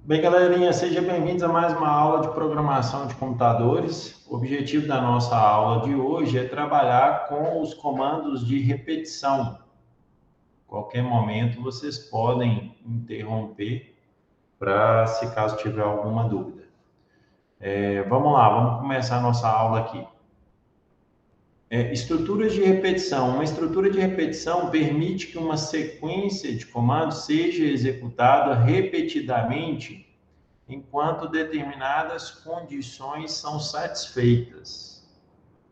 Bem, galerinha, sejam bem-vindos a mais uma aula de programação de computadores. O objetivo da nossa aula de hoje é trabalhar com os comandos de repetição. Qualquer momento vocês podem interromper para, se caso tiver alguma dúvida. Vamos lá, vamos começar a nossa aula aqui. Estruturas de repetição. Uma estrutura de repetição permite que uma sequência de comandos seja executada repetidamente enquanto determinadas condições são satisfeitas,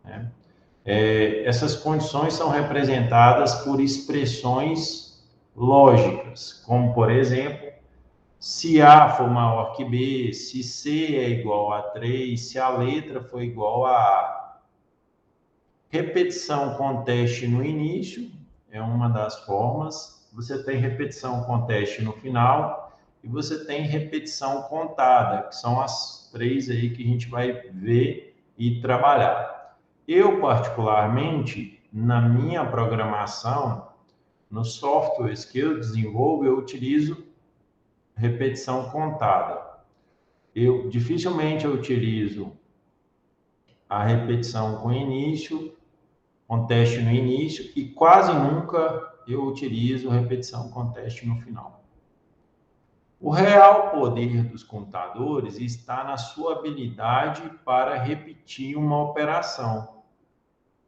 né? Essas condições são representadas por expressões lógicas, como, por exemplo, se A for maior que B, se C é igual a 3, se a letra for igual a A. Repetição com teste no início é uma das formas. Você tem repetição com teste no final e você tem repetição contada, que são as três aí que a gente vai ver e trabalhar. Eu, particularmente, na minha programação, nos softwares que eu desenvolvo, eu utilizo repetição contada. Dificilmente eu utilizo a repetição com início, com teste no início, e quase nunca eu utilizo repetição com teste no final. O real poder dos computadores está na sua habilidade para repetir uma operação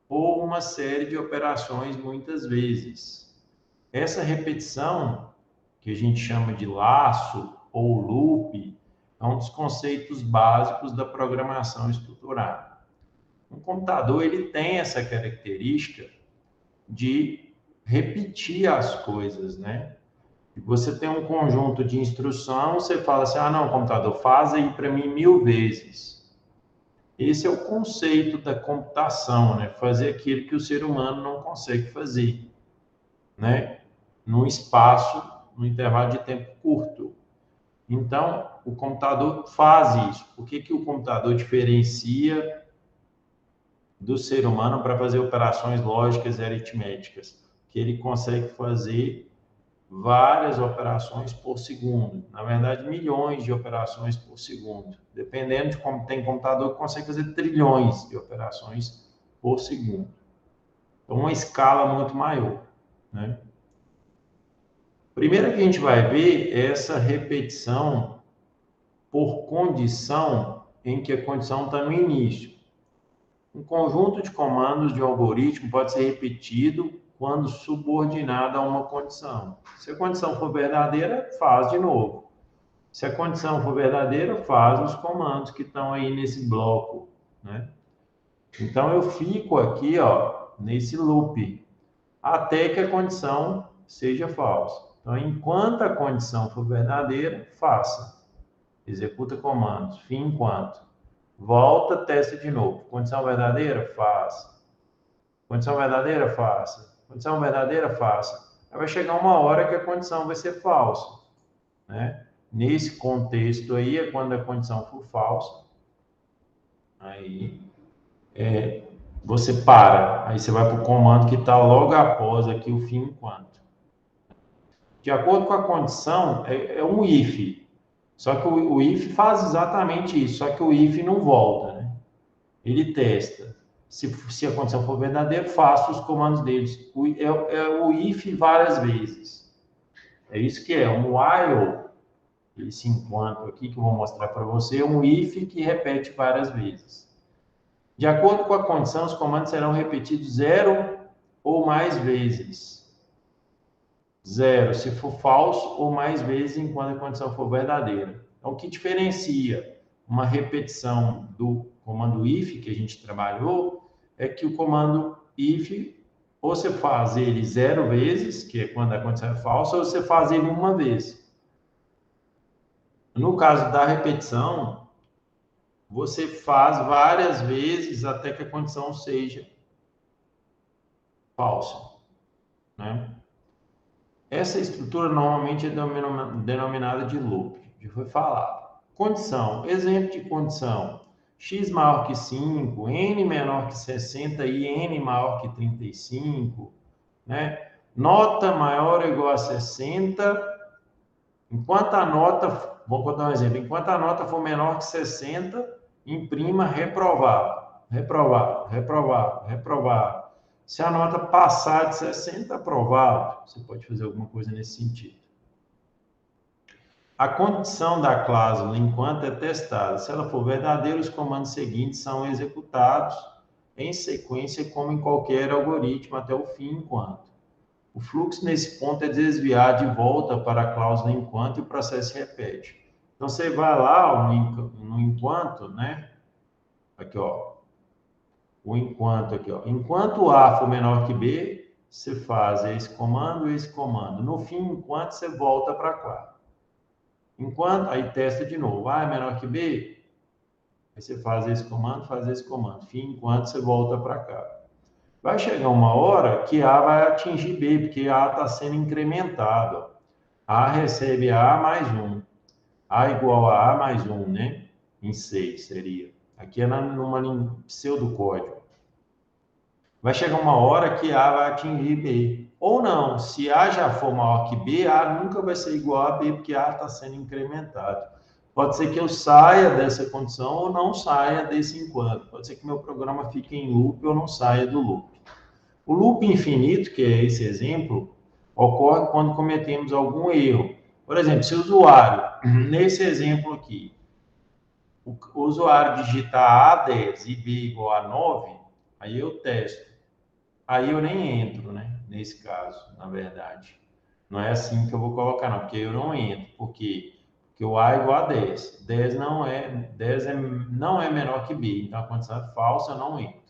ou uma série de operações muitas vezes. Essa repetição, que a gente chama de laço ou loop, é um dos conceitos básicos da programação estruturada. Um computador ele tem essa característica de repetir as coisas, né? Você tem um conjunto de instrução, você fala assim, não, computador, faz aí para mim 1000 vezes. Esse é o conceito da computação, né? Fazer aquilo que o ser humano não consegue fazer, né? Num espaço, num intervalo de tempo curto. Então, o computador faz isso. O que o computador diferencia do ser humano para fazer operações lógicas e aritméticas? Que ele consegue fazer várias operações por segundo. Na verdade, milhões de operações por segundo. Dependendo de como tem computador que consegue fazer trilhões de operações por segundo. Então, uma escala muito maior, né? Primeiro que a gente vai ver é essa repetição por condição em que a condição está no início. Um conjunto de comandos de um algoritmo pode ser repetido quando subordinado a uma condição. Se a condição for verdadeira, faz de novo. Se a condição for verdadeira, faz os comandos que estão aí nesse bloco, né? Então, eu fico aqui, nesse loop, até que a condição seja falsa. Então, enquanto a condição for verdadeira, faça. Executa comandos, fim enquanto. Volta, testa de novo. Condição verdadeira? Faça. Condição verdadeira? Faça. Condição verdadeira? Faça. Aí vai chegar uma hora que a condição vai ser falsa, né? Nesse contexto aí, é quando a condição for falsa, aí você para. Aí você vai para o comando que está logo após aqui o fim enquanto. De acordo com a condição, é um if. Só que o if faz exatamente isso, só que o if não volta, né? Ele testa. Se a condição for verdadeira, faça os comandos deles. É o if várias vezes. É isso que é. Um while, esse enquanto aqui que eu vou mostrar para você, é um if que repete várias vezes. De acordo com a condição, os comandos serão repetidos 0 ou mais vezes. 0 se for falso ou mais vezes enquanto a condição for verdadeira. Então, o que diferencia uma repetição do comando if que a gente trabalhou é que o comando if, ou você faz ele 0 vezes, que é quando a condição é falsa, ou você faz ele uma vez. No caso da repetição, você faz várias vezes até que a condição seja falsa, né? Essa estrutura normalmente é denominada de loop, já foi falado. Condição, exemplo de condição, x maior que 5, n menor que 60 e n maior que 35, né? Nota maior ou igual a 60 Enquanto a nota, vou contar um exemplo, enquanto a nota for menor que 60, imprima reprovado, reprovado, reprovado, reprovado. Se a nota passar de 60, aprovado. Você pode fazer alguma coisa nesse sentido. A condição da cláusula enquanto é testada, se ela for verdadeira, os comandos seguintes são executados em sequência, como em qualquer algoritmo, até o fim enquanto. O fluxo nesse ponto é desviar de volta para a cláusula enquanto e o processo se repete. Então, você vai lá ó, no enquanto, né? Aqui, ó. O enquanto aqui, ó. Enquanto A for menor que B, você faz esse comando e esse comando. No fim, enquanto você volta para cá. Enquanto, aí testa de novo. A é menor que B, aí você faz esse comando, faz esse comando. Fim, enquanto você volta para cá. Vai chegar uma hora que A vai atingir B, porque A está sendo incrementado. A recebe A mais 1. A igual a mais 1, né? Em 6 seria. Aqui é numa pseudocódigo. Vai chegar uma hora que A vai atingir B. Ou não, se A já for maior que B, A nunca vai ser igual a B, porque A está sendo incrementado. Pode ser que eu saia dessa condição ou não saia desse enquanto. Pode ser que meu programa fique em loop ou não saia do loop. O loop infinito, que é esse exemplo, ocorre quando cometemos algum erro. Por exemplo, se o usuário, nesse exemplo aqui, o usuário digitar A10 e B igual a 9, aí eu testo. Aí eu nem entro, né? Nesse caso, na verdade. Não é assim que eu vou colocar, não, porque eu não entro. Por quê? Porque o A é igual a 10. 10 não é menor que B. Então, a condição é falsa, eu não entro.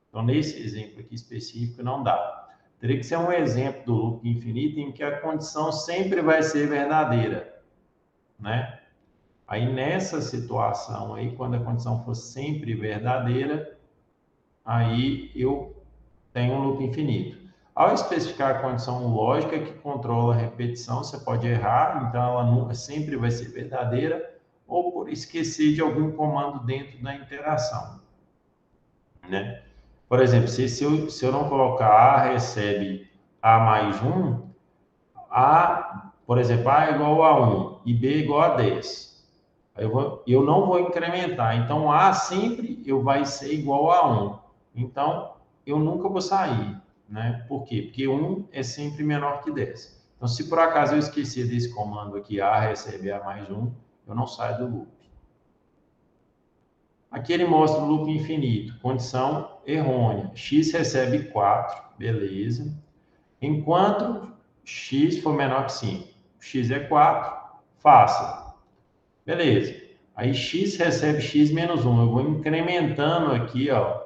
Então, nesse exemplo aqui específico, não dá. Teria que ser um exemplo do loop infinito em que a condição sempre vai ser verdadeira, né? Aí, nessa situação aí, quando a condição for sempre verdadeira, aí eu tenho um loop infinito. Ao especificar a condição lógica que controla a repetição, você pode errar, então ela nunca sempre vai ser verdadeira, ou por esquecer de algum comando dentro da interação, né? Por exemplo, se eu não colocar A recebe A mais 1, A, por exemplo, A é igual a 1 e B é igual a 10. Eu não vou incrementar. Então, A sempre vai ser igual a 1. Então, eu nunca vou sair, né? Por quê? Porque 1 é sempre menor que 10. Então, se por acaso eu esquecer desse comando aqui, A recebe A mais 1, eu não saio do loop. Aqui ele mostra o loop infinito, condição errônea. X recebe 4, beleza. Enquanto x for menor que 5. X é 4, faça. Beleza. Aí x recebe x menos 1. Eu vou incrementando aqui, ó,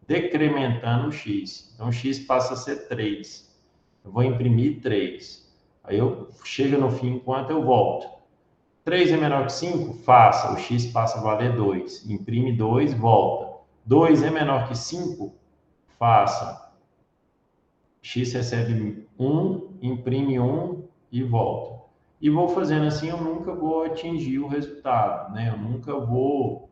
decrementando o x. Então, x passa a ser 3. Eu vou imprimir 3. Aí eu chego no fim enquanto eu volto. 3 é menor que 5? Faça. O x passa a valer 2. Imprime 2, volta. 2 é menor que 5? Faça. X recebe 1, imprime 1 e volta. E vou fazendo assim, eu nunca vou atingir o resultado, né? Eu nunca vou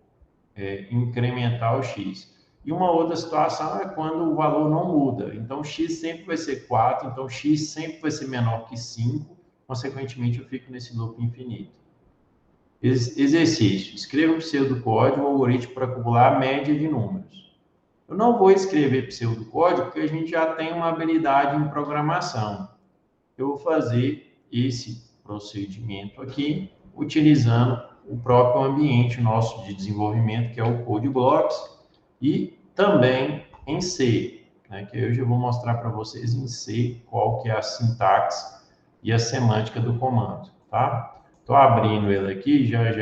incrementar o x. E uma outra situação é quando o valor não muda. Então, x sempre vai ser 4, então x sempre vai ser menor que 5, consequentemente eu fico nesse loop infinito. Exercício. Escreva um pseudocódigo ou algoritmo para calcular a média de números. Eu não vou escrever pseudocódigo porque a gente já tem uma habilidade em programação. Eu vou fazer esse procedimento aqui utilizando o próprio ambiente nosso de desenvolvimento, que é o CodeBlocks, e também em C, né, que hoje eu vou mostrar para vocês em C qual que é a sintaxe e a semântica do comando, tá? Estou abrindo ele aqui, já eu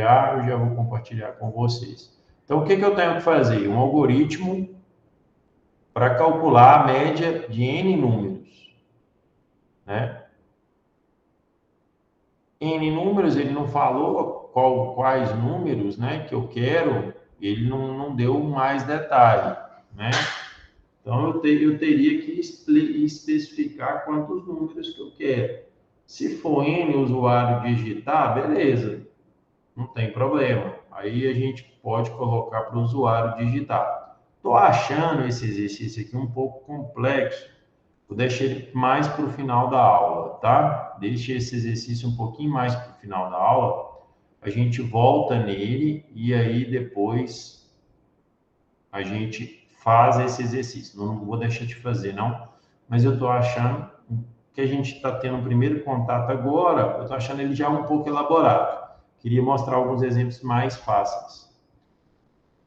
já vou compartilhar com vocês. Então, o que eu tenho que fazer? Um algoritmo para calcular a média de N números, né? N números, ele não falou quais números, né, que eu quero, ele não deu mais detalhe, né? Então, eu teria que especificar quantos números que eu quero. Se for N usuário digitar, beleza, não tem problema. Aí a gente pode colocar para o usuário digitar. Estou achando esse exercício aqui um pouco complexo, Vou deixar ele mais para o final da aula, tá? Deixe esse exercício um pouquinho mais para o final da aula. A gente volta nele e aí depois a gente faz esse exercício. Não vou deixar de fazer, não. Mas eu estou achando que a gente está tendo um primeiro contato agora, eu estou achando ele já um pouco elaborado. Queria mostrar alguns exemplos mais fáceis.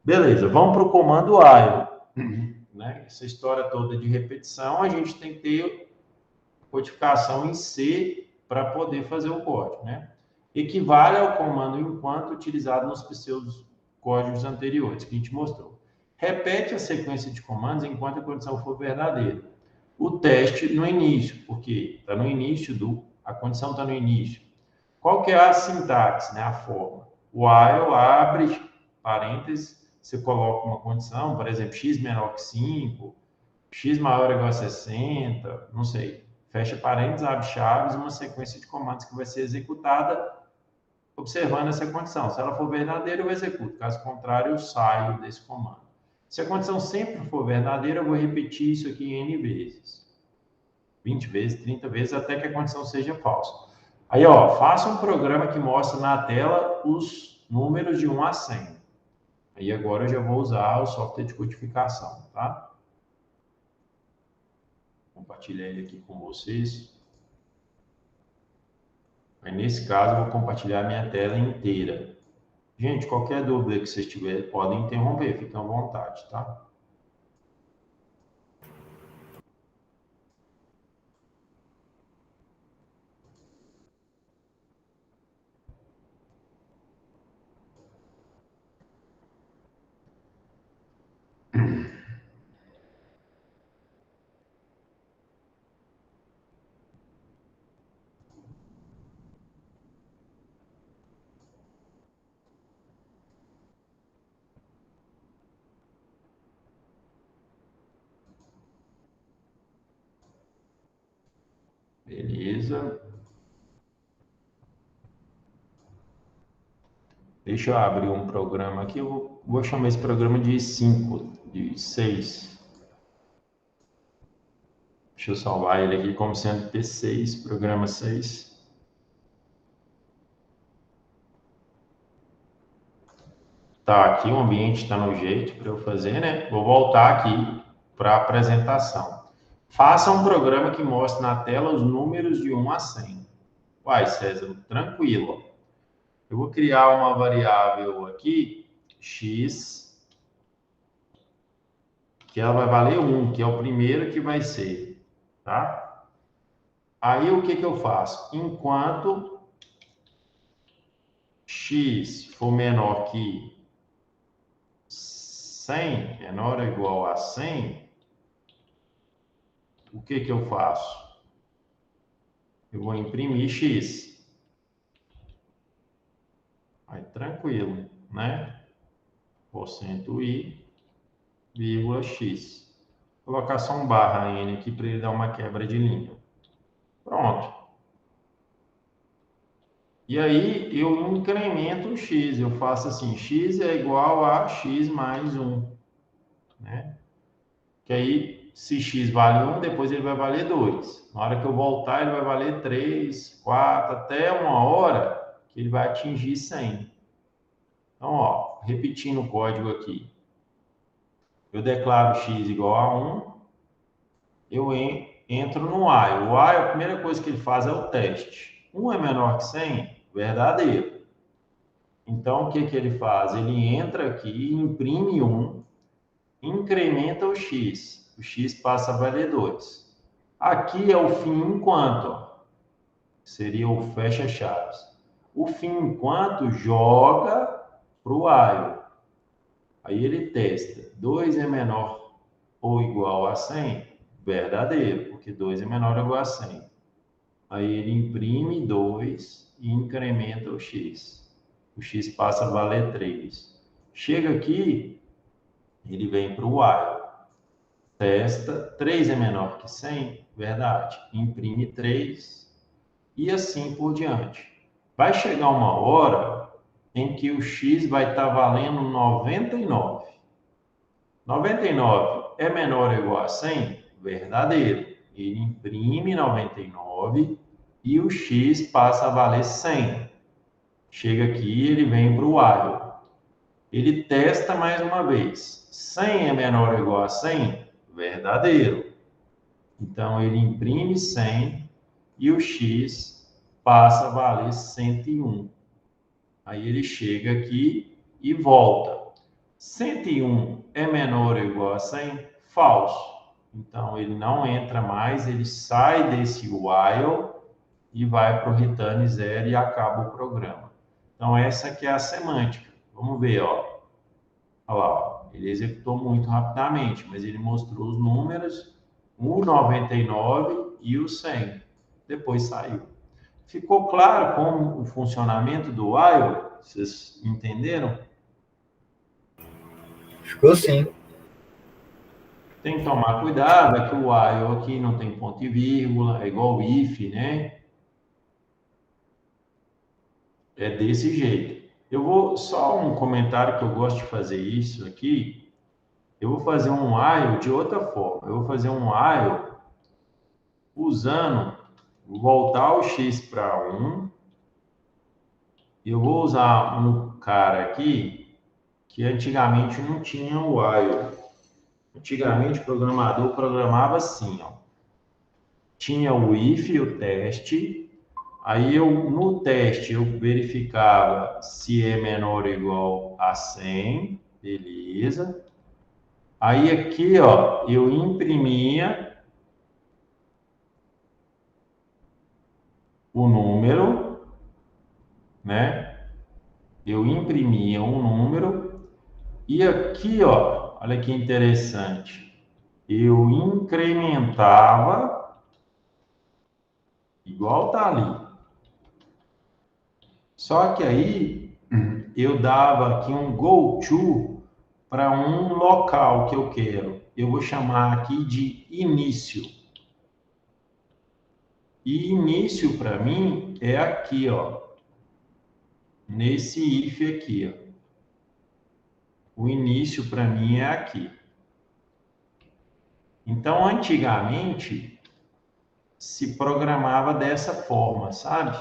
Beleza, vamos para o comando while. Né? Essa história toda de repetição, a gente tem que ter codificação em C para poder fazer o código. Né? Equivale ao comando enquanto utilizado nos seus códigos anteriores, que a gente mostrou. Repete a sequência de comandos enquanto a condição for verdadeira. O teste no início, porque está no início a condição está no início. Qual que é a sintaxe, né? A forma? While abre parênteses, você coloca uma condição, por exemplo, x menor que 5, x maior ou igual a 60, não sei. Fecha parênteses, abre chaves, uma sequência de comandos que vai ser executada observando essa condição. Se ela for verdadeira, eu executo. Caso contrário, eu saio desse comando. Se a condição sempre for verdadeira, eu vou repetir isso aqui N vezes. 20 vezes, 30 vezes, até que a condição seja falsa. Aí, ó, faça um programa que mostra na tela os números de 1 a 100. Aí agora eu já vou usar o software de codificação, tá? Compartilhar ele aqui com vocês. Aí, nesse caso, eu vou compartilhar minha tela inteira. Gente, qualquer dúvida que vocês tiverem, podem interromper, fiquem à vontade, tá? Beleza. Deixa eu abrir um programa aqui, eu vou chamar esse programa de 5, de 6. Deixa eu salvar ele aqui como sendo P6, programa 6. Tá, aqui o ambiente está no jeito para eu fazer, né? Vou voltar aqui para a apresentação. Faça um programa que mostre na tela os números de 1 a 100. Uai, César, tranquilo. Eu vou criar uma variável aqui, x, que ela vai valer 1, que é o primeiro que vai ser, tá? Aí o que eu faço? Enquanto x for menor que 100, menor ou igual a 100, o que eu faço? Eu vou imprimir x. Aí, tranquilo, né? Porcento i, vírgula x. Vou colocar só um barra n aqui para ele dar uma quebra de linha. Pronto. E aí, eu incremento o x. Eu faço assim, x é igual a x mais 1. Né? Que aí, se x vale 1, depois ele vai valer 2. Na hora que eu voltar, ele vai valer 3, 4, até uma hora que ele vai atingir 100. Então, ó, repetindo o código aqui. Eu declaro x igual a 1, eu entro no while. O while, a primeira coisa que ele faz é o teste. 1 é menor que 100? Verdadeiro. Então, o que ele faz? Ele entra aqui, imprime 1, incrementa o x. O x passa a valer 2. Aqui é o fim enquanto, ó. Seria o fecha-chaves. O fim enquanto joga para o while. Aí ele testa. 2 é menor ou igual a 100? Verdadeiro, porque 2 é menor ou igual a 100. Aí ele imprime 2 e incrementa o x. O x passa a valer 3. Chega aqui, ele vem para o while. Testa, 3 é menor que 100? Verdade. Imprime 3 e assim por diante. Vai chegar uma hora em que o x vai estar valendo 99. 99 é menor ou igual a 100? Verdadeiro. Ele imprime 99 e o x passa a valer 100. Chega aqui, ele vem para o while. Ele testa mais uma vez. 100 é menor ou igual a 100? Verdadeiro. Então, ele imprime 100 e o x passa a valer 101. Aí ele chega aqui e volta. 101 é menor ou igual a 100? Falso. Então, ele não entra mais, ele sai desse while e vai para o return zero e acaba o programa. Então, essa aqui é a semântica. Vamos ver, ó. Olha lá, ó. Ele executou muito rapidamente, mas ele mostrou os números, o 99 e o 100. Depois saiu. Ficou claro como o funcionamento do while? Vocês entenderam? Ficou sim. Tem que tomar cuidado, é que o while aqui não tem ponto e vírgula, é igual o if, né? É desse jeito. Eu vou, só um comentário que eu gosto de fazer isso aqui, eu vou fazer um while de outra forma. Eu vou fazer um while usando, voltar o x para 1, eu vou usar um cara aqui que antigamente não tinha o while. Antigamente o programador programava assim, ó. Tinha o if, o teste, aí no teste eu verificava se é menor ou igual a 100, beleza. Aí aqui, ó, eu imprimia o número, né? Eu imprimia um número e aqui, ó, olha que interessante. Eu incrementava igual tá ali. Só que aí eu dava aqui um go to para um local que eu quero. Eu vou chamar aqui de início. E início para mim é aqui, ó. Nesse if aqui, ó. O início para mim é aqui. Então, antigamente se programava dessa forma, sabe?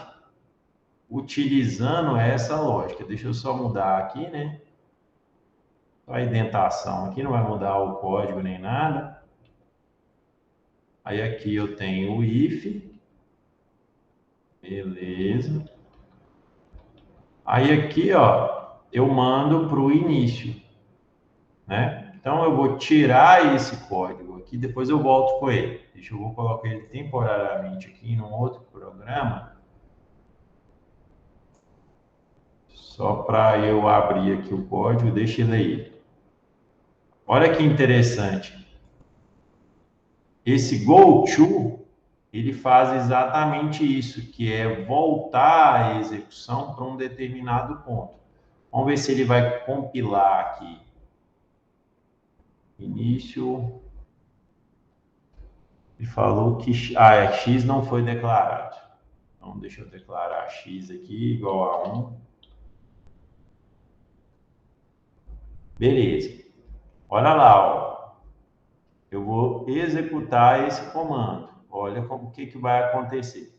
Utilizando essa lógica. Deixa eu só mudar aqui, né? A indentação aqui não vai mudar o código nem nada. Aí aqui eu tenho o if. Beleza. Aí aqui, ó, eu mando para o início, né? Então eu vou tirar esse código aqui, depois eu volto com ele. Deixa eu vou colocar ele temporariamente aqui em um outro programa. Só para eu abrir aqui o código, deixa ele aí. Olha que interessante. Esse go to, ele faz exatamente isso, que é voltar a execução para um determinado ponto. Vamos ver se ele vai compilar aqui. Início. Ele falou que x não foi declarado. Então, deixa eu declarar x aqui igual a 1. Beleza. Olha lá, ó. Eu vou executar esse comando. Olha o que vai acontecer.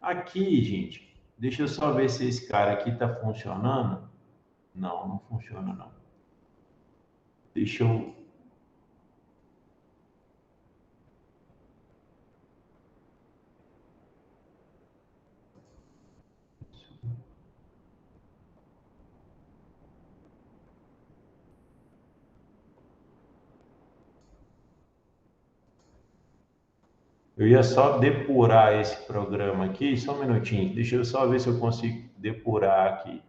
Aqui, gente, deixa eu só ver se esse cara aqui está funcionando. Não, não funciona não. Deixa eu... Eu ia só depurar esse programa aqui, só um minutinho. Deixa eu só ver se eu consigo depurar aqui.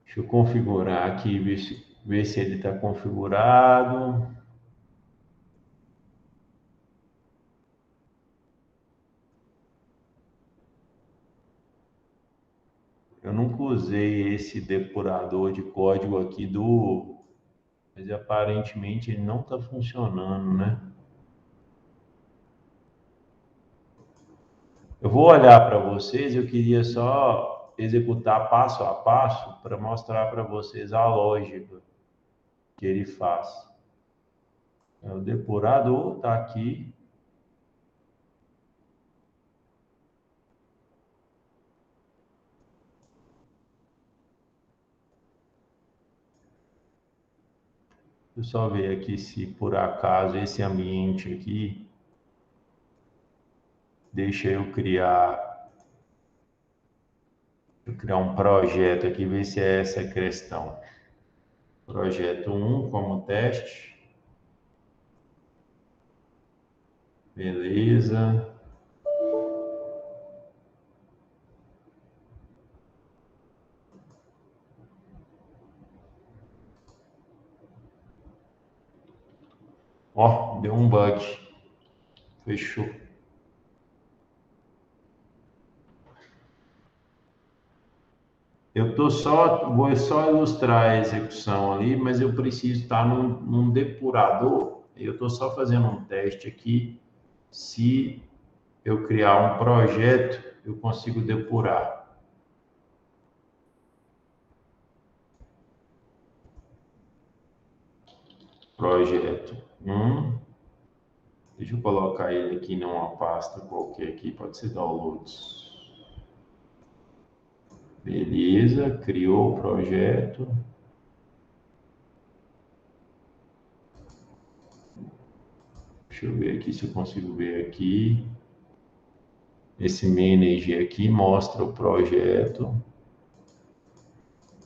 Deixa eu configurar aqui, ver se ele está configurado. Eu nunca usei esse depurador de código aqui mas aparentemente ele não está funcionando, né? Eu vou olhar para vocês, eu queria só executar passo a passo para mostrar para vocês a lógica que ele faz. O depurador está aqui. Deixa eu só ver aqui se por acaso esse ambiente aqui deixa eu criar um projeto aqui, ver se é essa a questão. Projeto 1 como teste. Beleza. Ó, deu um bug. Fechou. Vou só ilustrar a execução ali, mas eu preciso estar num depurador. Eu estou só fazendo um teste aqui. Se eu criar um projeto, eu consigo depurar. Projeto 1. Deixa eu colocar ele aqui numa pasta qualquer aqui, pode ser downloads. Beleza, criou o projeto. Deixa eu ver aqui se eu consigo ver aqui. Esse manager aqui mostra o projeto.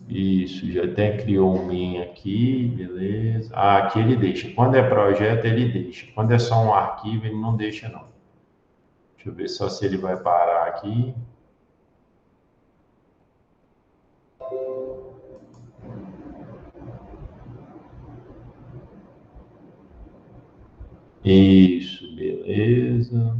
Isso, já até criou um min aqui, beleza. Ah, aqui ele deixa. Quando é projeto, ele deixa. Quando é só um arquivo, ele não deixa, não. Deixa eu ver só se ele vai parar aqui. Isso, beleza.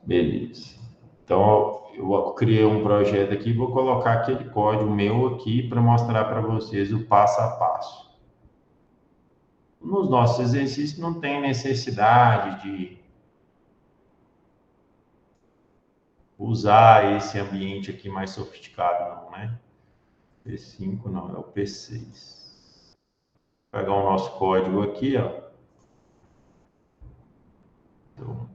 Beleza. Então, eu criei um projeto aqui, vou colocar aquele código meu aqui para mostrar para vocês o passo a passo. Nos nossos exercícios não tem necessidade de usar esse ambiente aqui mais sofisticado, não, né? P5 não, é o P6. Vou pegar o nosso código aqui, ó. Então,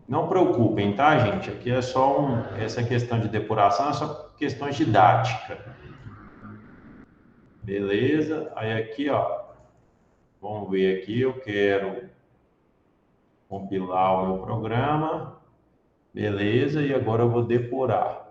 não preocupem, tá, gente? Aqui é só essa questão de depuração é só questão didática. Beleza? Aí aqui, ó, vamos ver aqui, eu quero compilar o meu programa. Beleza? E agora eu vou depurar.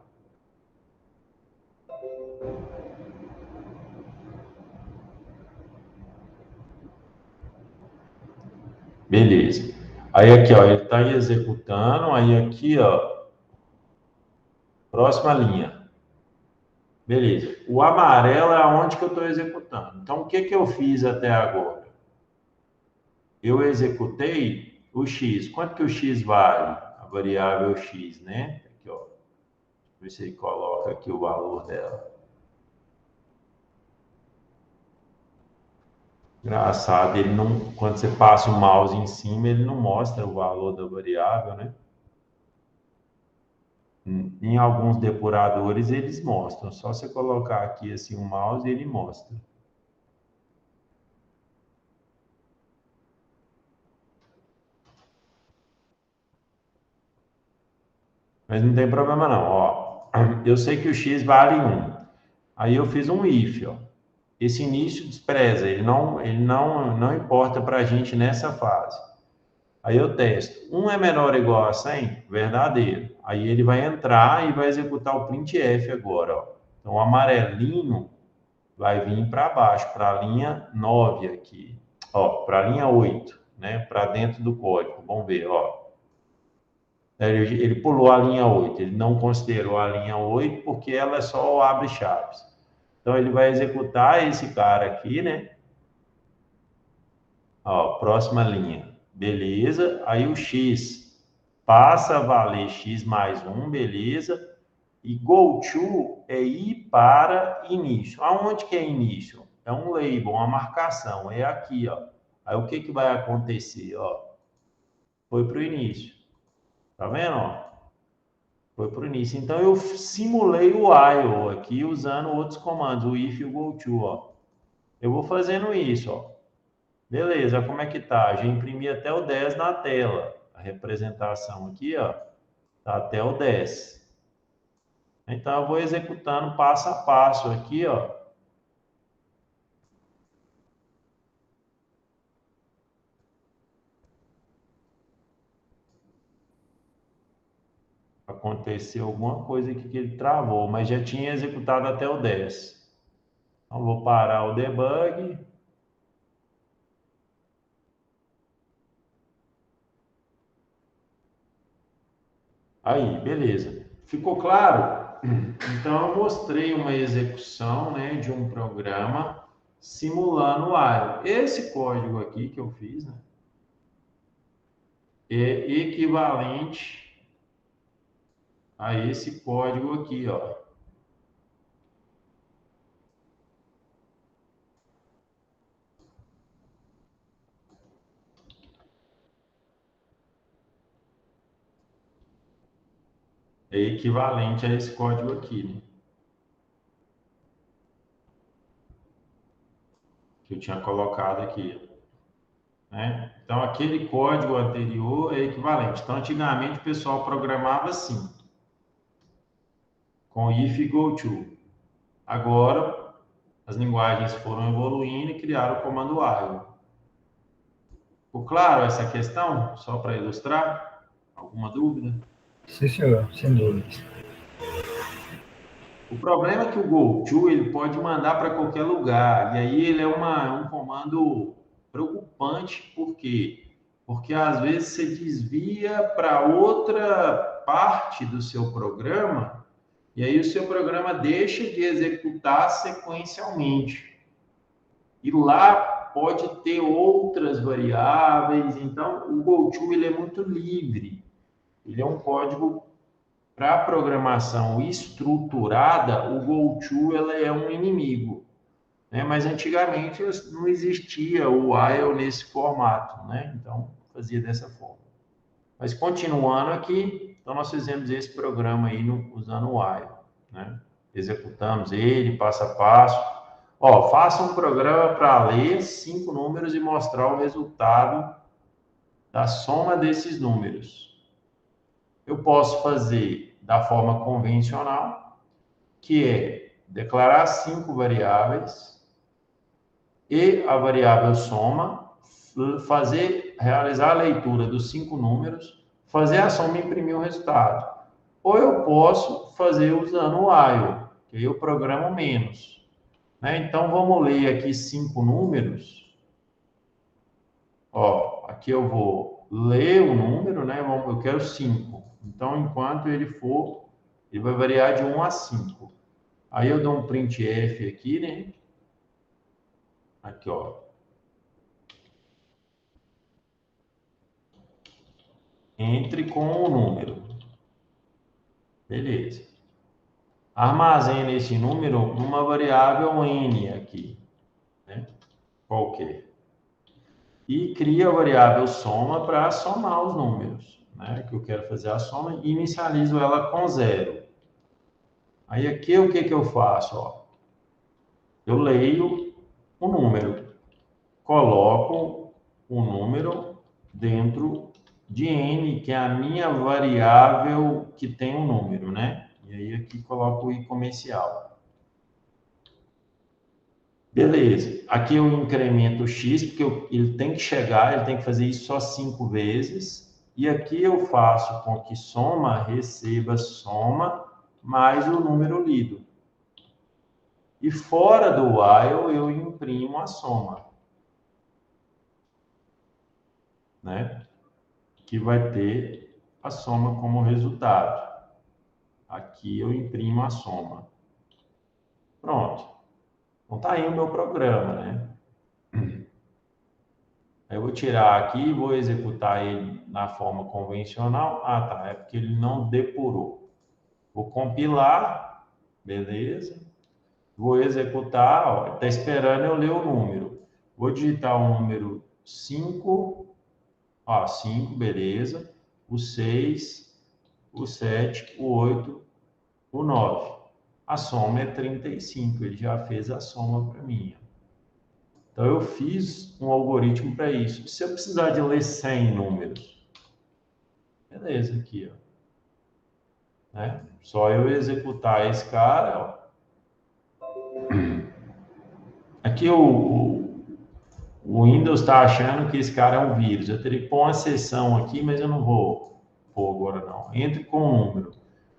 Beleza. Aí aqui, ó, ele está executando. Aí aqui, ó, próxima linha. Beleza. O amarelo é onde que eu estou executando. Então, o que que eu fiz até agora? Eu executei o x. Quanto que o x vale? A variável x, né? Aqui, ó. Ver se ele coloca aqui o valor dela. Engraçado, ele não, quando você passa o mouse em cima, ele não mostra o valor da variável, né? Em alguns depuradores eles mostram. Só você colocar aqui assim o mouse, ele mostra. Mas não tem problema não, ó. Eu sei que o x vale 1. Aí eu fiz um if, ó. Esse início despreza, ele não importa para a gente nessa fase. Aí eu testo. 1 é menor ou igual a 100? Verdadeiro. Aí ele vai entrar e vai executar o printf agora, ó. Então o amarelinho vai vir para baixo, para a linha 9 aqui. Ó, para a linha 8, né? Para dentro do código. Vamos ver, ó. Ele pulou a linha 8, ele não considerou a linha 8 porque ela é só o abre-chaves. Então, ele vai executar esse cara aqui, né? Ó, próxima linha. Beleza. Aí o x passa a valer x mais 1, beleza. E go to é ir para início. Aonde que é início? É um label, uma marcação. É aqui, ó. Aí o que vai acontecer? Ó, foi para o início. Tá vendo? Ó? Foi para o início. Então eu simulei o while aqui usando outros comandos, o if e o go to. Ó. Eu vou fazendo isso. Ó. Beleza, como é que tá? Já imprimi até o 10 na tela. A representação aqui, ó, tá até o 10. Então eu vou executando passo a passo aqui, ó. Aconteceu alguma coisa aqui que ele travou, mas já tinha executado até o 10. Então vou parar o debug. Aí, beleza. Ficou claro? Então, eu mostrei uma execução, né, de um programa simulando o while. Esse código aqui que eu fiz, né, é equivalente a esse código aqui, ó. É equivalente a esse código aqui, né, que eu tinha colocado aqui. Né? Então, aquele código anterior é equivalente. Então, antigamente o pessoal programava assim, com if e go to. Agora, as linguagens foram evoluindo e criaram o comando while. Ficou claro essa questão? Só para ilustrar? Alguma dúvida? Sim, senhor, sem dúvidas. O problema é que o go to ele pode mandar para qualquer lugar. E aí ele é um comando preocupante, por quê? Porque às vezes você desvia para outra parte do seu programa e aí o seu programa deixa de executar sequencialmente. E lá pode ter outras variáveis, então o GoTo ele é muito livre. Ele é um código para programação estruturada, o GoTo ela é um inimigo, né? Mas antigamente não existia o while nesse formato, né? Então fazia dessa forma. Mas continuando aqui, então nós fizemos esse programa aí usando o while, né? Executamos ele passo a passo. Ó, faça um programa para ler 5 números e mostrar o resultado da soma desses números. Eu posso fazer da forma convencional, que é declarar 5 variáveis e a variável soma, realizar a leitura dos 5 números, fazer a soma e imprimir o resultado. Ou eu posso fazer usando o while, que aí eu programo menos. Né? Então, vamos ler aqui 5 números. Ó, aqui eu vou ler o número, né? Eu quero 5. Então, enquanto ele for, ele vai variar de 1 a 5. Aí eu dou um printf aqui, né? Aqui, ó. Entre com o número. Beleza. Armazena esse número numa variável n aqui, né? Qualquer. E cria a variável soma para somar os números, né? Que eu quero fazer a soma e inicializo ela com 0. Aí aqui o que eu faço? Ó? Eu leio o número, coloco o número dentro de n, que é a minha variável que tem um número, né? E aí aqui coloco o i comercial. Beleza. Aqui eu incremento o x, porque ele tem que chegar, ele tem que fazer isso só 5 vezes. E aqui eu faço com que soma receba soma mais o número lido. E fora do while eu imprimo a soma, né? Que vai ter a soma como resultado. Aqui eu imprimo a soma. Pronto. Então tá aí o meu programa, né? Eu vou tirar aqui e vou executar ele na forma convencional. Ah, tá. É porque ele não depurou. Vou compilar, beleza. Vou executar, ó, está esperando eu ler o número. Vou digitar o número 5, ó, 5, beleza. O 6, o 7, o 8, o 9. A soma é 35, ele já fez a soma para mim. Então, eu fiz um algoritmo para isso. Se eu precisar de ler 100 números, beleza, aqui, ó. Né? Só eu executar esse cara, ó. Aqui o Windows está achando que esse cara é um vírus. Eu teria que pôr uma seção aqui, mas eu não vou pôr agora, não. Entre com o número.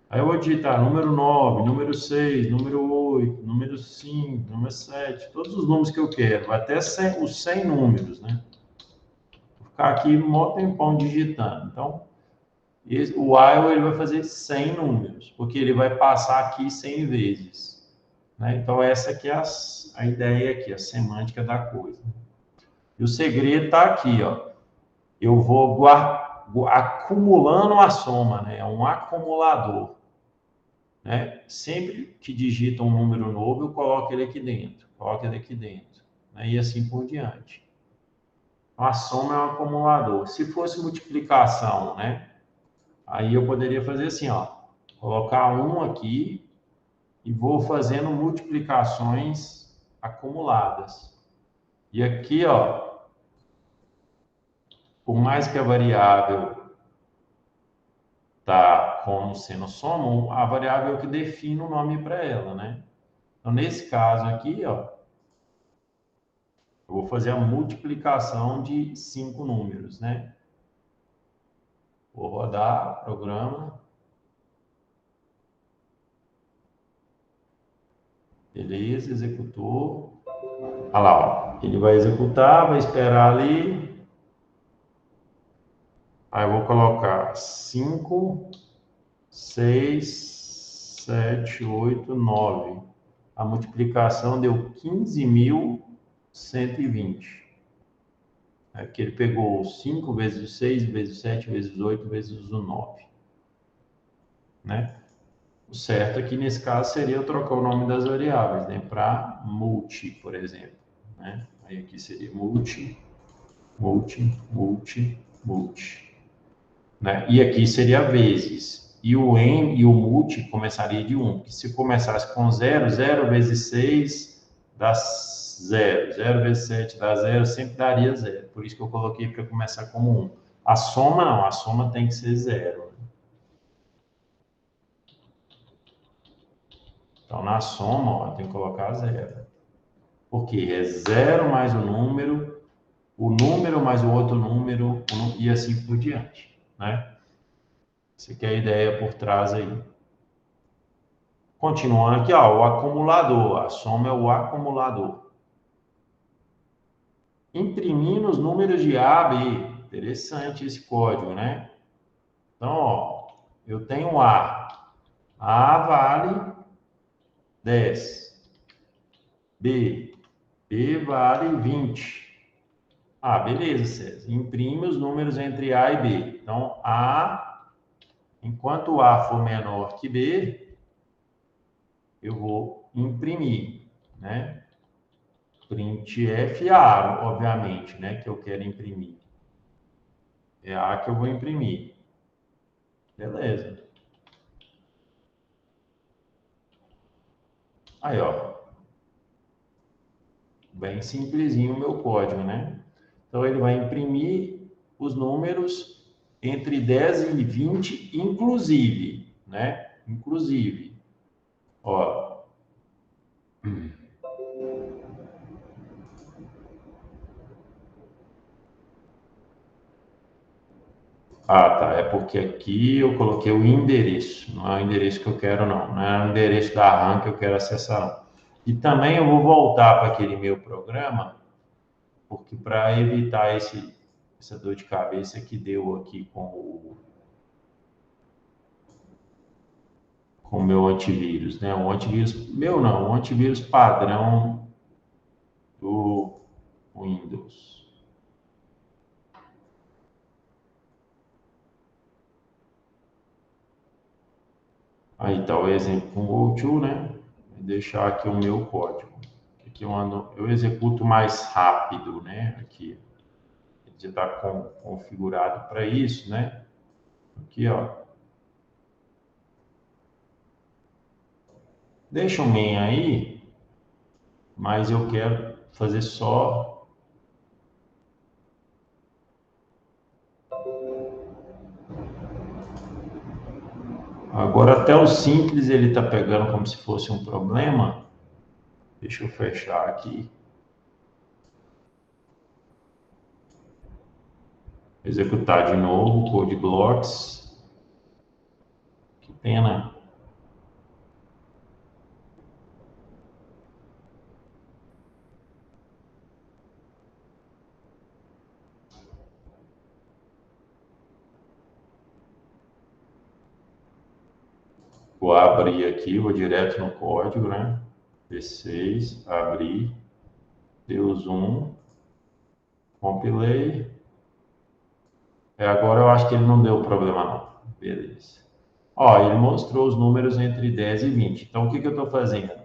Aí eu vou digitar número 9, número 6, número 8, número 5, número 7, todos os números que eu quero, até os 100 números, né? Vou ficar aqui um maior tempão digitando. Então, o while ele vai fazer 100 números, porque ele vai passar aqui 100 vezes. Né? Então, essa aqui é a ideia aqui, a semântica da coisa. E o segredo está aqui, ó. Eu vou acumulando a soma, né? É um acumulador. Né? Sempre que digita um número novo, eu coloco ele aqui dentro, coloco ele aqui dentro, né? E assim por diante. A soma é um acumulador. Se fosse multiplicação, né? Aí eu poderia fazer assim, ó, colocar um aqui e vou fazendo multiplicações acumuladas. E aqui, ó, por mais que a variável tá como sendo soma, a variável que define o nome para ela, né? Então, nesse caso aqui, ó, eu vou fazer a multiplicação de 5 números, né? Vou rodar o programa. Beleza, executou. Olha lá, ó. Ele vai executar, vai esperar ali. Aí eu vou colocar 5, 6, 7, 8, 9. A multiplicação deu 15.120. Aqui ele pegou 5 vezes o 6, vezes o 7, vezes o 8, vezes o 9. Né? O certo aqui, nesse caso, seria eu trocar o nome das variáveis, né? Para multi, por exemplo. Né? Aí aqui seria multi, multi, multi, multi. Né? E aqui seria vezes. E o n e o multi começaria de 1. Porque se começasse com 0, 0 vezes 6 dá 0. 0 vezes 7 dá 0, sempre daria 0. Por isso que eu coloquei para começar como 1. A soma não, a soma tem que ser 0. Então, na soma, ó, tem que colocar 0. Porque é 0 mais o número mais o outro número, e assim por diante. Né? Essa aqui é a ideia por trás aí. Continuando aqui, ó, o acumulador. A soma é o acumulador. Imprimindo os números de A a B. Interessante esse código, né? Então, ó, eu tenho A. A vale 10. B. B vale 20. Ah, beleza, César. Imprime os números entre A e B. Então, A, enquanto A for menor que B, eu vou imprimir, né? Printf A, obviamente, né? Que eu quero imprimir. É A que eu vou imprimir. Beleza. Aí, ó. Bem simplesinho o meu código, né? Então, ele vai imprimir os números entre 10 e 20, inclusive, né? Inclusive. Ó. Ah, tá. É porque aqui eu coloquei o endereço. Não é o endereço que eu quero, não. Não é o endereço da RAM que eu quero acessar, não. E também eu vou voltar para aquele meu programa, porque para evitar essa dor de cabeça que deu aqui com o meu antivírus, né? O antivírus, meu não, o antivírus padrão do Windows. Aí está o exemplo com o GoTo, né? Vou deixar aqui o meu código. Aqui eu executo mais rápido, né? Aqui. Ele já está configurado para isso, né? Aqui, ó. Deixa o main aí, mas eu quero fazer só... Agora, até o simples ele está pegando como se fosse um problema. Deixa eu fechar aqui. Executar de novo, code blocks. Que pena. Vou abrir aqui, vou direto no código, né? P6, abrir, deu zoom, compilei. Agora eu acho que ele não deu problema não. Beleza. Ó, ele mostrou os números entre 10 e 20. Então, o que eu estou fazendo?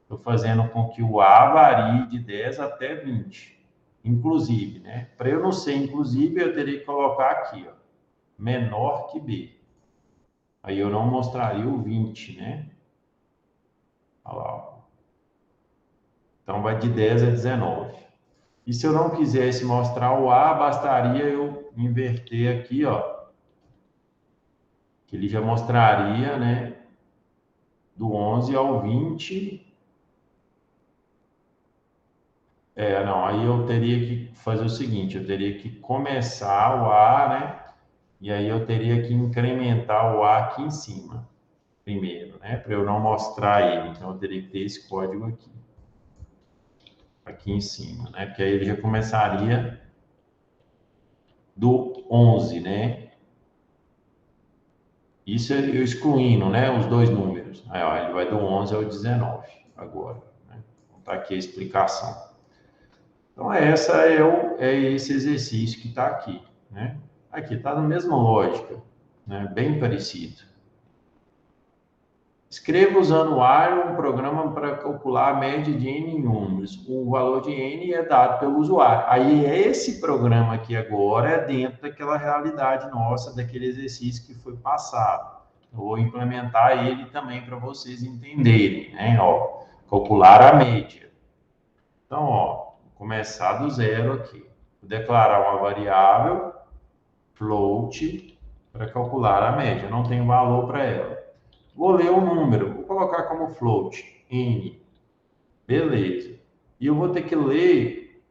Estou fazendo com que o A varie de 10 até 20. Inclusive, né? Para eu não ser inclusive, eu teria que colocar aqui, ó, menor que B. Aí eu não mostraria o 20, né? Olha lá, ó. Então, vai de 10 a 19. E se eu não quisesse mostrar o A, bastaria eu inverter aqui, ó. Que ele já mostraria, né? Do 11 ao 20. Não, aí eu teria que fazer o seguinte, eu teria que começar o A, né? E aí eu teria que incrementar o A aqui em cima, primeiro, né? Para eu não mostrar ele. Então, eu teria que ter esse código aqui em cima, né? Porque aí ele já começaria do 11, né? Isso eu excluindo, né? Os dois números. Aí, ó, ele vai do 11 ao 19 agora, né? Então, tá aqui a explicação. Então, é esse exercício que está aqui, né? Aqui está na mesma lógica, né? Bem parecido. Escreva usando o ARO um programa para calcular a média de N números. O valor de N é dado pelo usuário. Aí, esse programa aqui agora é dentro daquela realidade nossa, daquele exercício que foi passado. Eu vou implementar ele também para vocês entenderem, né? Ó, calcular a média. Então, ó, vou começar do zero aqui. Vou declarar uma variável, float, para calcular a média. Eu não tenho valor para ela. Vou ler o número, vou colocar como float, n. Beleza. E eu vou ter que ler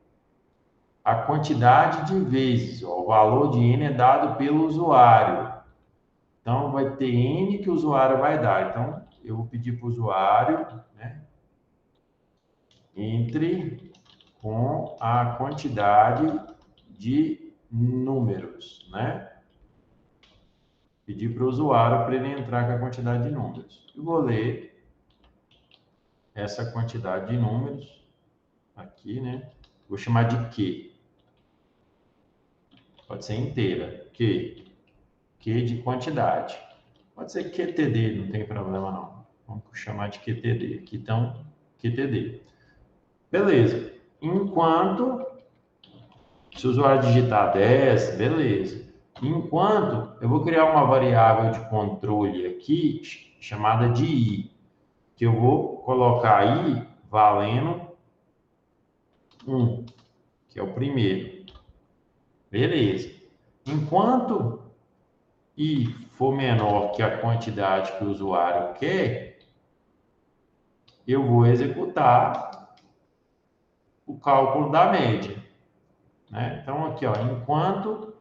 a quantidade de vezes. Ó, o valor de n é dado pelo usuário. Então, vai ter n que o usuário vai dar. Então, eu vou pedir para o usuário, né, entre com a quantidade de números, né? Pedir para o usuário para ele entrar com a quantidade de números. Eu vou ler essa quantidade de números aqui, né? Vou chamar de Q. Pode ser inteira. Q de quantidade. Pode ser QTD, não tem problema não. Vamos chamar de QTD. Aqui então, QTD. Beleza. Enquanto, se o usuário digitar 10, beleza. Enquanto, eu vou criar uma variável de controle aqui, chamada de I, que eu vou colocar aí valendo 1, que é o primeiro. Beleza. Enquanto I for menor que a quantidade que o usuário quer, eu vou executar o cálculo da média, né? Então, aqui, ó, enquanto,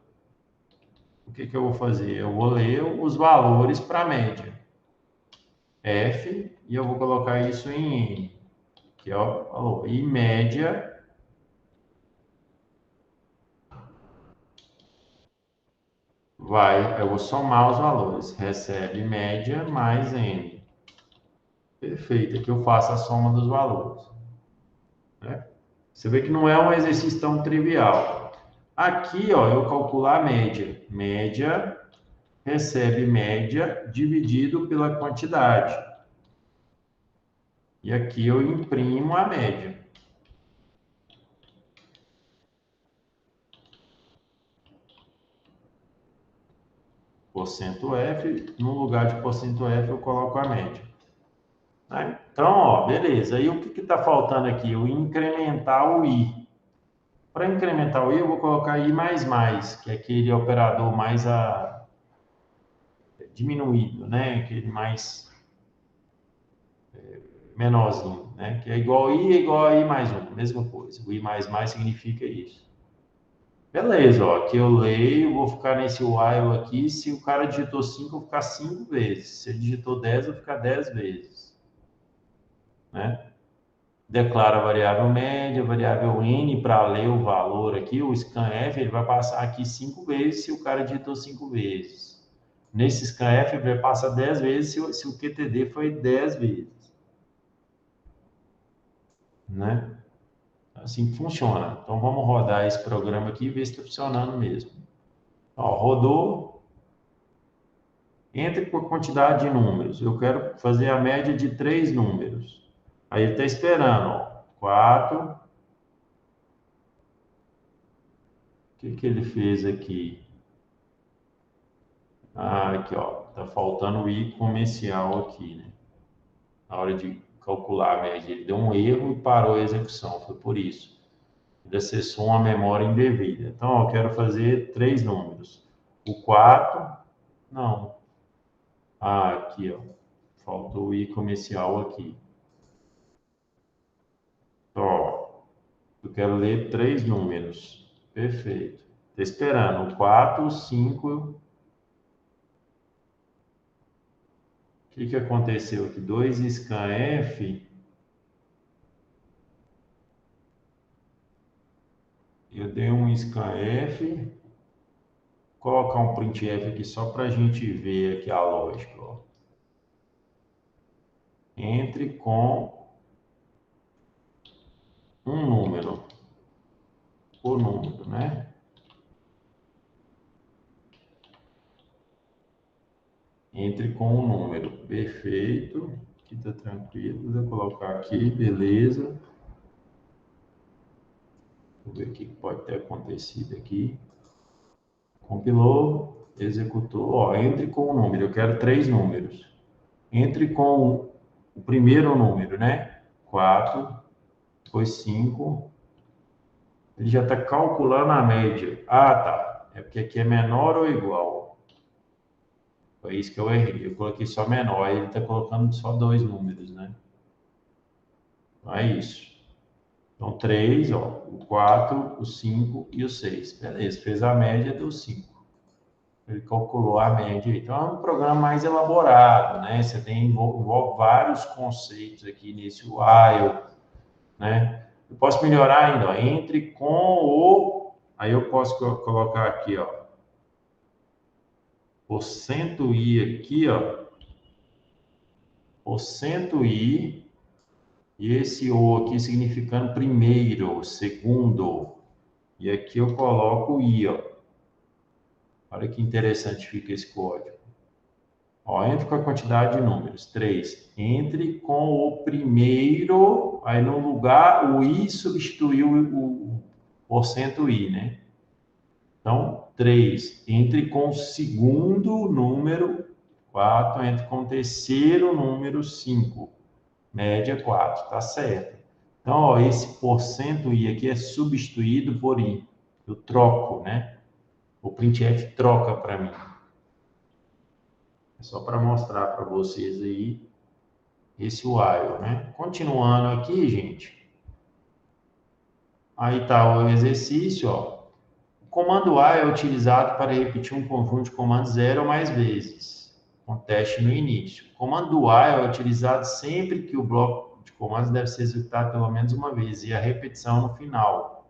o que eu vou fazer? Eu vou ler os valores para a média. F, e eu vou colocar isso em N, que é o valor. E média eu vou somar os valores. Recebe média mais N. Perfeito, aqui eu faço a soma dos valores, né? Você vê que não é um exercício tão trivial. Aqui, ó, eu calculo a média. Média recebe média dividido pela quantidade. E aqui eu imprimo a média. Porcento F, no lugar de porcento F eu coloco a média. Então, ó, beleza. E o que está faltando aqui? Eu incrementar o I. Para incrementar o I, eu vou colocar I++, que é aquele operador mais diminuído, né? Aquele mais menorzinho, né? Que é igual a I, é igual a I mais 1, mesma coisa. O I++ significa isso. Beleza, ó, aqui eu leio, vou ficar nesse while aqui. Se o cara digitou 5, eu vou ficar 5 vezes. Se ele digitou 10, eu vou ficar 10 vezes. Né? Declara a variável média, variável N para ler o valor aqui. O scanf ele vai passar aqui 5 vezes se o cara digitou 5 vezes. Nesse scanf ele vai passar 10 vezes se o QTD foi 10 vezes. Né? Assim que funciona. Então vamos rodar esse programa aqui e ver se está funcionando mesmo. Ó, rodou. Entre com a quantidade de números. Eu quero fazer a média de 3 números. Aí ele está esperando, ó. 4. O que ele fez aqui? Ah, aqui, ó. Tá faltando o I comercial aqui, né? Na hora de calcular a média. Ele deu um erro e parou a execução. Foi por isso. Ele acessou uma memória indevida. Então, ó, eu quero fazer 3 números. O 4, não. Ah, aqui, ó. Faltou o I comercial aqui. Ó, eu quero ler 3 números. Perfeito. Estou esperando. 4, 5. O que aconteceu aqui? 2 scanf. Eu dei um scanf. Vou colocar um printf aqui só para a gente ver aqui a lógica. Ó. Entre com um número. O número, né? Entre com um número. Perfeito. Aqui tá tranquilo. Vou colocar aqui, beleza. Vou ver o que pode ter acontecido aqui. Compilou, executou. Ó, entre com o número. Eu quero 3 números. Entre com o primeiro número, né? 4, depois 5. Ele já está calculando a média. Ah, tá. É porque aqui é menor ou igual. Foi isso que eu errei. Eu coloquei só menor. Aí ele está colocando só 2 números, né? Então é isso. Então, 3, ó, o 4, o 5 e o 6. Beleza, fez a média, deu 5. Ele calculou a média. Então, é um programa mais elaborado, né? Você tem envolve vários conceitos aqui nesse while, né? Eu posso melhorar ainda, ó, entre com o... Aí eu posso colocar aqui, ó, porcento i aqui, ó, porcento i, e esse o aqui significando primeiro, segundo. E aqui eu coloco o i, ó. Olha que interessante fica esse código. Ó, entre com a quantidade de números, 3. Entre com o primeiro, aí no lugar, o i substituiu o porcento i, né? Então, 3. Entre com o segundo número, 4. Entre com o terceiro número, 5. Média, 4. Tá certo. Então, ó, esse porcento i aqui é substituído por i. Eu troco, né? O printf troca para mim. É só para mostrar para vocês aí esse while, né? Continuando aqui, gente. Aí tá o exercício, ó. O comando while é utilizado para repetir um conjunto de comandos 0 ou mais vezes, com teste no início. O comando while é utilizado sempre que o bloco de comandos deve ser executado pelo menos uma vez e a repetição no final.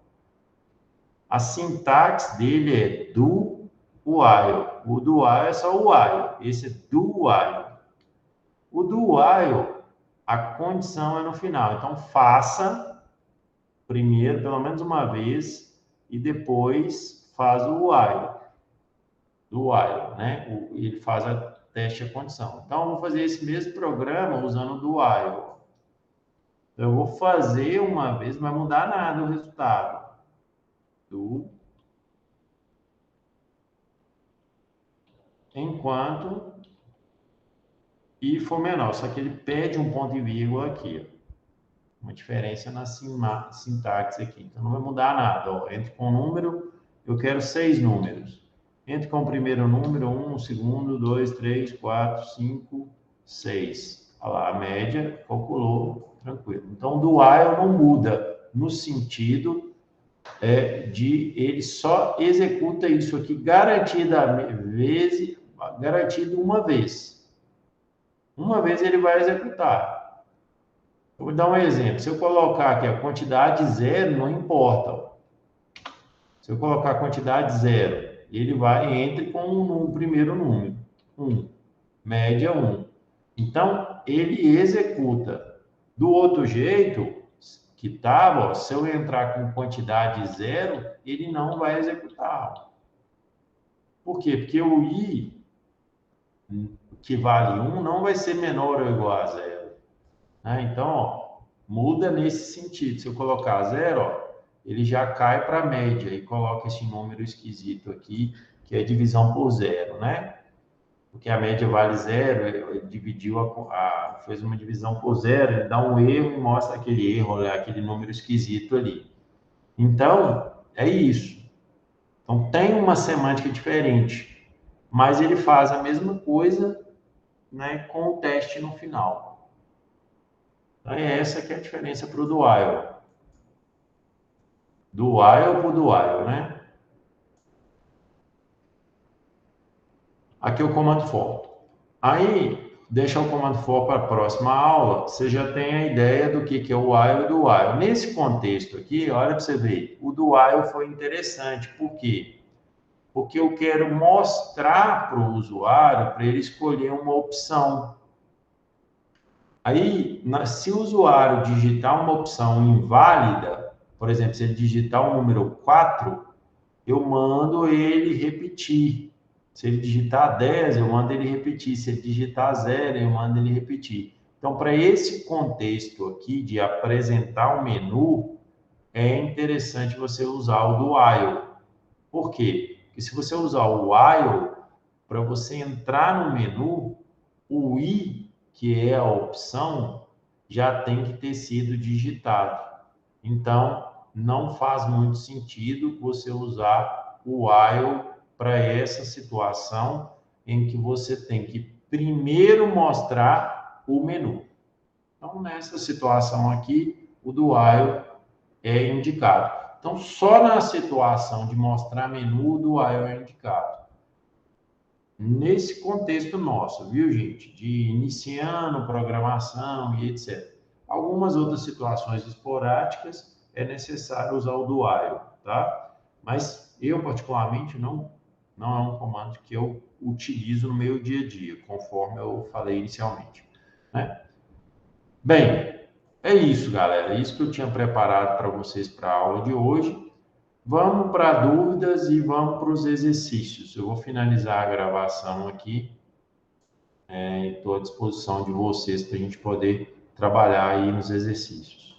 A sintaxe dele é do while. O do while é só o while. Esse é do while. O do while, a condição é no final. Então, faça primeiro, pelo menos uma vez, e depois faz o while. do while, né? Ele faz a teste a condição. Então, eu vou fazer esse mesmo programa usando o do while. Eu vou fazer uma vez, não vai mudar nada o resultado. Enquanto i for menor, só que ele pede um ponto e vírgula aqui, ó. Uma diferença na sintaxe aqui. Então, não vai mudar nada. Ó. Entre com o número, eu quero 6 números. Entre com o primeiro número, 1, o segundo, 2, 3, 4, 5, 6. Olha lá, a média, calculou, tranquilo. Então, do while não muda, no sentido de ele só executa isso aqui garantido uma vez. Uma vez ele vai executar. Eu vou dar um exemplo. Se eu colocar aqui a quantidade 0, não importa. Se eu colocar a quantidade 0, ele vai entre com o primeiro número, 1. Média 1. Então, ele executa. Do outro jeito, que estava, se eu entrar com quantidade 0, ele não vai executar. Por quê? Porque o i, que vale 1, não vai ser menor ou igual a 0. Então, ó, muda nesse sentido. Se eu colocar 0, ó, ele já cai para a média e coloca esse número esquisito aqui, que é divisão por 0, né? Porque a média vale 0, ele dividiu fez uma divisão por 0, ele dá um erro e mostra aquele erro, aquele número esquisito ali. Então, é isso. Então, tem uma semântica diferente, mas ele faz a mesma coisa, né, com o teste no final. Então, é essa que é a diferença para o do while. Do while para o do while, né? Aqui é o comando for. Aí, deixa o comando for para a próxima aula, você já tem a ideia do que é o while e do while. Nesse contexto aqui, olha para você ver, o do while foi interessante. Por quê? Porque eu quero mostrar para o usuário, para ele escolher uma opção. Aí, se o usuário digitar uma opção inválida, por exemplo, se ele digitar o número 4, eu mando ele repetir. Se ele digitar 10, eu mando ele repetir. Se ele digitar 0, eu mando ele repetir. Então, para esse contexto aqui de apresentar o menu, é interessante você usar o do while. Por quê? Porque se você usar o while, para você entrar no menu, o i, que é a opção, já tem que ter sido digitado. Então, não faz muito sentido você usar o while para essa situação em que você tem que primeiro mostrar o menu. Então, nessa situação aqui, o do while é indicado. Então, só na situação de mostrar menu, o do while é indicado. Nesse contexto nosso, viu, gente? De iniciando programação e etc. Algumas outras situações esporádicas é necessário usar o do while, tá? Mas eu, particularmente, não é um comando que eu utilizo no meu dia a dia, conforme eu falei inicialmente, né? Bem, é isso, galera. É isso que eu tinha preparado para vocês para a aula de hoje. Vamos para dúvidas e vamos para os exercícios. Eu vou finalizar a gravação aqui. Estou à disposição de vocês para a gente poder trabalhar aí nos exercícios.